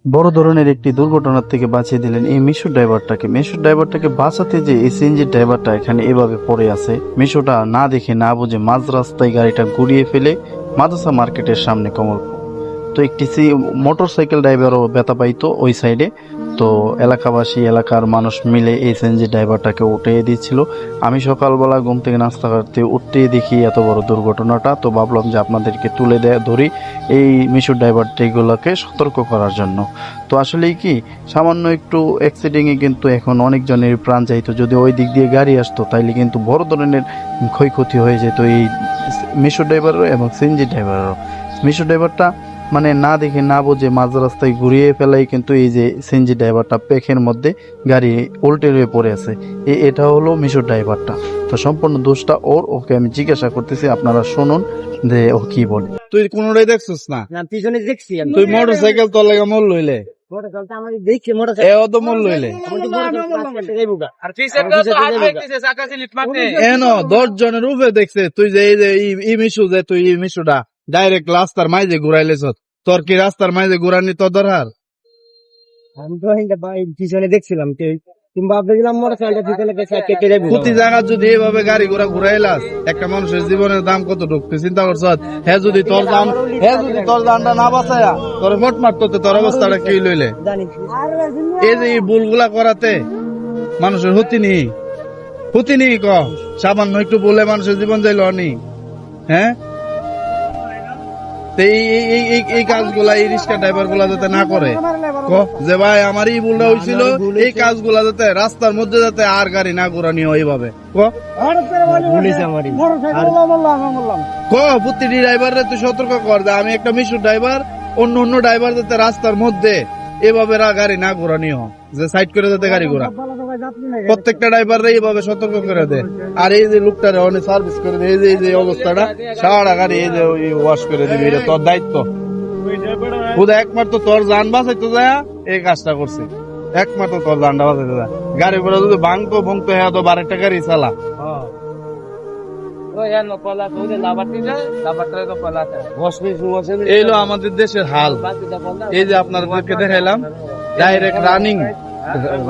বড় ধরনের একটি দুর্ঘটনার থেকে বাঁচিয়ে দিলেন এই মিশুর ড্রাইভারটাকে বাঁচাতে যে এই সিএনজি ড্রাইভারটা এখানে এভাবে পড়ে আছে। মিশুটা না দেখে না বুঝে মাঝ রাস্তায় গাড়িটা ঘুরিয়ে ফেলে মাদ্রাসা মার্কেটের সামনে কমল। তো একটি মোটর সাইকেল ড্রাইভারও ব্যথা পাইতো ওই সাইডে। তো এলাকাবাসী এলাকার মানুষ মিলে এই সিএনজি ড্রাইভারটাকে উঠিয়ে দিচ্ছিল। আমি সকালবেলা ঘুম থেকে নাস্তা করতে উঠতেই দেখি এত বড় দুর্ঘটনাটা। তো ভাবলাম যে আপনাদেরকে তুলে ধরি এই মিশুর ড্রাইভারটিগুলোকে সতর্ক করার জন্য। তো আসলেই কি সামান্য একটু অ্যাক্সিডেন্টে কিন্তু এখন অনেকজনের প্রাণ যাইতো। যদি ওই দিক দিয়ে গাড়ি আসতো তাইলে কিন্তু বড় ধরনের ক্ষয়ক্ষতি হয়ে যেত এই মিশুর ড্রাইভারও এবং সিএনজি ড্রাইভারেরও। মিশুর ড্রাইভারটা মানে না দেখে না বুঝে মাঝ রাস্তায় ঘুরিয়ে ফেলাই কিন্তু এই যে সিএনজি ড্রাইভারটা পেখের মধ্যে গাড়ি উল্টে হয়ে পড়ে আছে। এটা হলো মিশুর ড্রাইভারটা। তো সম্পূর্ণ দোষটা ওকে আমি জিজ্ঞাসা করতেছি, আপনারা শুনুন যে ও কি বলে। তুই কোনটাই দেখছিস না? না পিছনে দেখছি আমি। তুই মোটর সাইকেল তোর লাগে মোল লইলে মোটরসাইকেলটা আমি দেখছি এ মোটরসাইকেল অত মোল লইলে আর পিছনে তো হাত দেখতেছে চাকা স্লিপ মারতে এন 10 জনের উপরে দেখছে। তুই যে এই যে ই মিশু যে তুই এই মিশুটা ডাইরেক্ট রাস্তার মাঝে ঘুরাইলেছ, তোর কি রাস্তার মাঝে ঘুরানি তোর দরকার? আমি তো পিছনে দেখছিলাম কিংবা ভাবছিলাম মোটরসাইকেলটা পিছনে কেটে যাবে। প্রতি জায়গা যদি এইভাবে গাড়ি ঘোড়া ঘুরাইলাস, একটা মানুষের জীবনের দাম কত ঢুকতে চিন্তা করছ? হ্যাঁ যদি তোর দানটা না বাঁচায়া তোর মোট মারতো তোর অবস্থাটা কি লইলে? জানি এই যে এই ভুলগুলা করাতে মানুষের হতি নি ক সামান্য একটু বলে মানুষের জীবন যাইল নি? হ্যাঁ, এই কাজগুলা এই রিক্সা ড্রাইভার গুলা যাতে না করে, যে ভাই আমার এই ভুলটা হয়েছিল, এই কাজগুলা যাতে রাস্তার মধ্যে যাতে আর গাড়ি না ঘোরানি হয় এইভাবে প্রতিটি ড্রাইভার তুই সতর্ক কর যে আমি একটা মিশুর ড্রাইভার, অন্য ড্রাইভার যাতে রাস্তার মধ্যে এভাবে গাড়ি না ঘোরানি হয়, যে সাইড করে যাতে গাড়ি ঘোরা। প্রত্যেকটা ড্রাইভার এইভাবে সতর্ক করে দেয়। আর এই যে লোকটারে অনেক সার্ভিস করে দেয়, এই যে অবস্থাটা সারা গাড়ি এই যে ওয়াশ করে দিবি, এটা তোর দায়িত্ব। একমাত্র তোর যান বাঁচাইতে যায় এই কাজটা করছে, একমাত্র তোর যানটা বাঁচাইতে যায়। গাড়ি ঘোড়া যদি ভাঙতো হ্যাঁ তো 12টা গাড়ি চালা। এইলো আমাদের দেশের হাল। এই যে আপনাদেরকে দেখাইলাম ডাইরেক্ট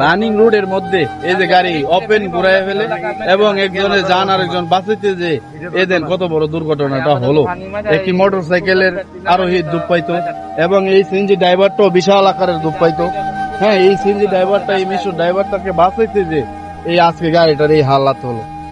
রানিং রোডের মধ্যে এই যে গাড়ি ওপেন ঘুরাই ফেলে এবং একজনের যান আরেকজন বাঁচাইতে যে এদের কত বড় দুর্ঘটনাটা হলো। একটি মোটর সাইকেলের আরোহী ডুব পাইতো এবং এই সিএনজি ড্রাইভারটাও বিশাল আকারের ডুব পাইতো। হ্যাঁ, এই সিএনজি ড্রাইভারটা এই মিশুর ড্রাইভারটাকে বাঁচাইতে যে এই আজকে গাড়িটার এই হালাত হলো।